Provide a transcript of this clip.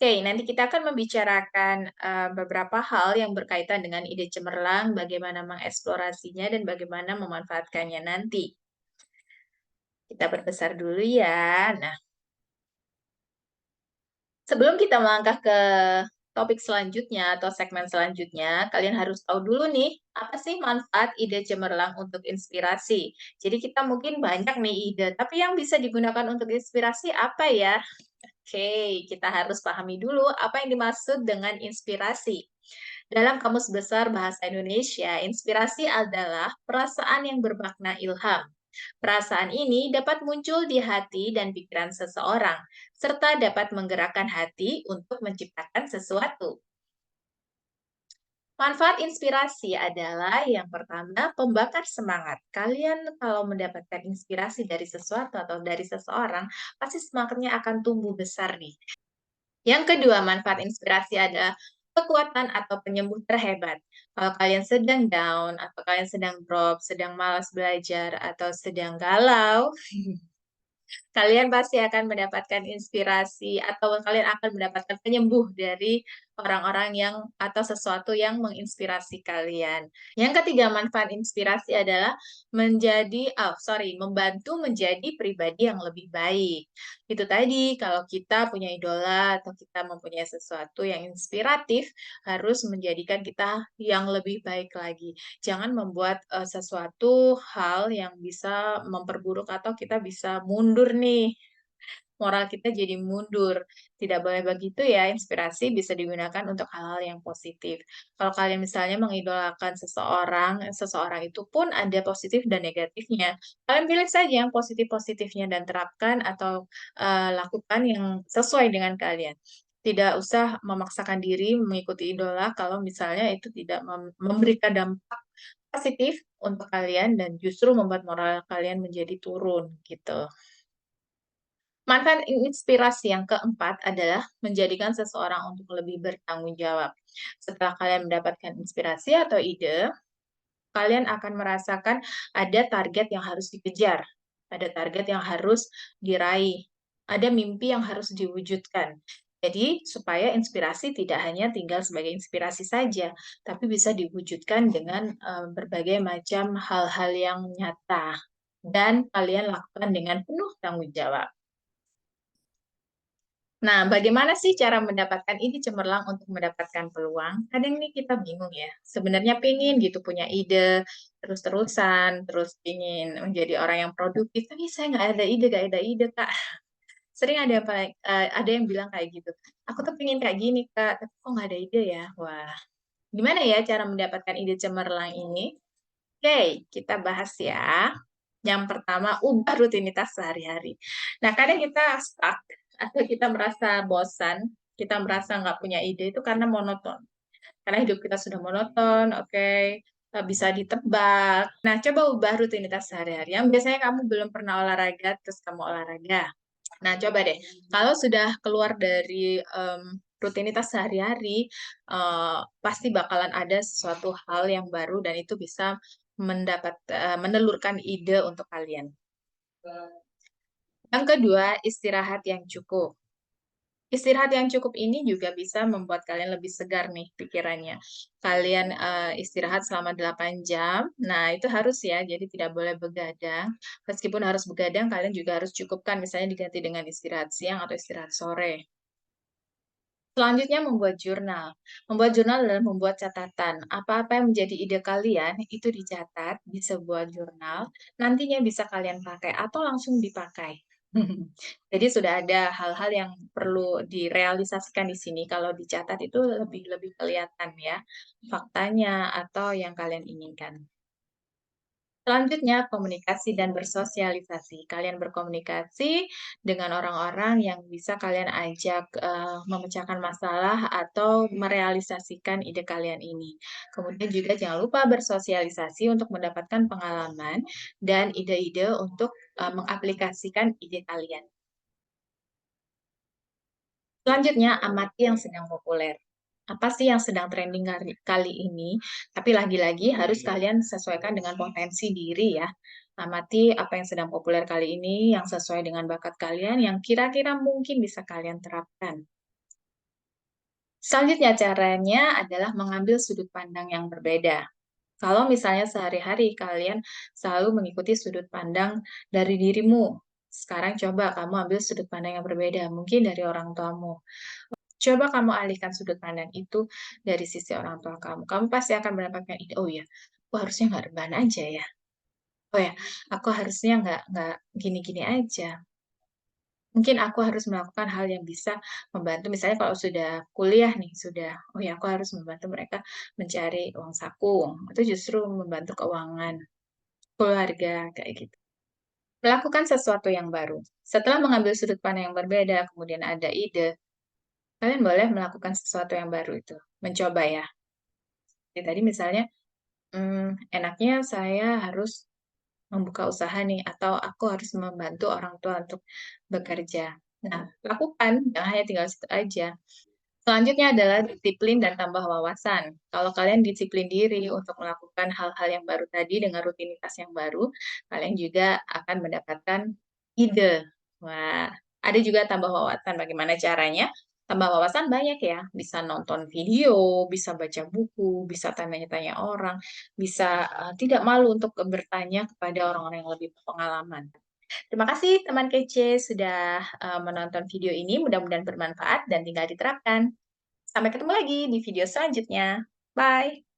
Oke, nanti kita akan membicarakan beberapa hal yang berkaitan dengan ide cemerlang, bagaimana mengeksplorasinya, dan bagaimana memanfaatkannya nanti. Kita berbesar dulu ya. Nah, sebelum kita melangkah ke topik selanjutnya atau segmen selanjutnya, kalian harus tahu dulu nih, apa sih manfaat ide cemerlang untuk inspirasi. Jadi kita mungkin banyak nih ide, tapi yang bisa digunakan untuk inspirasi apa ya? Oke, kita harus pahami dulu apa yang dimaksud dengan inspirasi. Dalam Kamus Besar Bahasa Indonesia, inspirasi adalah perasaan yang bermakna ilham. Perasaan ini dapat muncul di hati dan pikiran seseorang, serta dapat menggerakkan hati untuk menciptakan sesuatu. Manfaat inspirasi adalah yang pertama, pembakar semangat. Kalian kalau mendapatkan inspirasi dari sesuatu atau dari seseorang, pasti semangatnya akan tumbuh besar nih. Yang kedua, manfaat inspirasi adalah kekuatan atau penyembuh terhebat. Kalau kalian sedang down, atau kalian sedang drop, sedang malas belajar, atau sedang galau, kalian pasti akan mendapatkan inspirasi atau kalian akan mendapatkan penyembuh dari orang-orang yang atau sesuatu yang menginspirasi kalian. Yang ketiga, manfaat inspirasi adalah membantu menjadi pribadi yang lebih baik. Itu tadi, kalau kita punya idola atau kita mempunyai sesuatu yang inspiratif, harus menjadikan kita yang lebih baik lagi. Jangan membuat sesuatu hal yang bisa memperburuk atau kita bisa mundur nih, moral kita jadi mundur. Tidak boleh begitu ya, inspirasi bisa digunakan untuk hal-hal yang positif. Kalau kalian misalnya mengidolakan seseorang, seseorang itu pun ada positif dan negatifnya. Kalian pilih saja yang positif-positifnya dan terapkan atau lakukan yang sesuai dengan kalian. Tidak usah memaksakan diri mengikuti idola kalau misalnya itu tidak memberikan dampak positif untuk kalian dan justru membuat moral kalian menjadi turun gitu. Manfaat inspirasi yang keempat adalah menjadikan seseorang untuk lebih bertanggung jawab. Setelah kalian mendapatkan inspirasi atau ide, kalian akan merasakan ada target yang harus dikejar, ada target yang harus diraih, ada mimpi yang harus diwujudkan. Jadi, supaya inspirasi tidak hanya tinggal sebagai inspirasi saja, tapi bisa diwujudkan dengan berbagai macam hal-hal yang nyata dan kalian lakukan dengan penuh tanggung jawab. Nah, bagaimana sih cara mendapatkan ini cemerlang untuk mendapatkan peluang? Kadang nih kita bingung ya. Sebenarnya pingin gitu punya ide terus-terusan, terus ingin menjadi orang yang produktif, tapi saya nggak ada ide, Kak. Sering ada yang ada yang bilang kayak gitu. Aku tuh pengen kayak gini, Kak, tapi kok nggak ada ide ya? Wah, gimana ya cara mendapatkan ide cemerlang ini? Oke, kita bahas ya. Yang pertama, ubah rutinitas sehari-hari. Nah, kadang kita stuck atau kita merasa bosan, kita merasa nggak punya ide itu karena monoton. Karena hidup kita sudah monoton, oke, bisa ditebak. Nah, coba ubah rutinitas sehari-hari. Yang biasanya kamu belum pernah olahraga, terus kamu olahraga. Nah, coba deh, kalau sudah keluar dari rutinitas sehari-hari, pasti bakalan ada sesuatu hal yang baru dan itu bisa menelurkan ide untuk kalian. Yang kedua, istirahat yang cukup. Istirahat yang cukup ini juga bisa membuat kalian lebih segar nih pikirannya. Kalian istirahat selama 8 jam, nah itu harus ya, jadi tidak boleh begadang. Meskipun harus begadang, kalian juga harus cukupkan, misalnya diganti dengan istirahat siang atau istirahat sore. Selanjutnya membuat jurnal. Membuat jurnal adalah membuat catatan. Apa-apa yang menjadi ide kalian itu dicatat di sebuah jurnal. Nantinya bisa kalian pakai atau langsung dipakai. Jadi sudah ada hal-hal yang perlu direalisasikan di sini. Kalau dicatat itu lebih lebih kelihatan ya faktanya atau yang kalian inginkan. Selanjutnya, komunikasi dan bersosialisasi. Kalian berkomunikasi dengan orang-orang yang bisa kalian ajak memecahkan masalah atau merealisasikan ide kalian ini. Kemudian juga jangan lupa bersosialisasi untuk mendapatkan pengalaman dan ide-ide untuk mengaplikasikan ide kalian. Selanjutnya, amati yang sedang populer. Apa sih yang sedang trending kali ini? Tapi lagi-lagi harus kalian sesuaikan dengan potensi diri ya. Amati apa yang sedang populer kali ini, yang sesuai dengan bakat kalian, yang kira-kira mungkin bisa kalian terapkan. Selanjutnya caranya adalah mengambil sudut pandang yang berbeda. Kalau misalnya sehari-hari kalian selalu mengikuti sudut pandang dari dirimu, sekarang coba kamu ambil sudut pandang yang berbeda, mungkin dari orang tuamu. Coba kamu alihkan sudut pandang itu dari sisi orang tua kamu. Kamu pasti akan mendapatkan ide, oh ya, aku harusnya nggak rebahan aja ya. Oh ya, aku harusnya nggak gini-gini aja. Mungkin aku harus melakukan hal yang bisa membantu, misalnya kalau sudah kuliah nih, oh ya aku harus membantu mereka mencari uang saku, itu justru membantu keuangan keluarga, kayak gitu. Melakukan sesuatu yang baru. Setelah mengambil sudut pandang yang berbeda, kemudian ada ide, kalian boleh melakukan sesuatu yang baru itu, mencoba ya. Ya tadi misalnya, enaknya saya harus membuka usaha nih, atau aku harus membantu orang tua untuk bekerja. Nah, lakukan, jangan hanya tinggal situ aja. Selanjutnya adalah disiplin dan tambah wawasan. Kalau kalian disiplin diri untuk melakukan hal-hal yang baru tadi dengan rutinitas yang baru, kalian juga akan mendapatkan ide. Wah, ada juga tambah wawasan. Bagaimana caranya? Tambah wawasan banyak ya. Bisa nonton video, bisa baca buku, bisa tanya-tanya orang, bisa tidak malu untuk bertanya kepada orang-orang yang lebih berpengalaman. Terima kasih teman kece sudah menonton video ini. Mudah-mudahan bermanfaat dan tinggal diterapkan. Sampai ketemu lagi di video selanjutnya. Bye.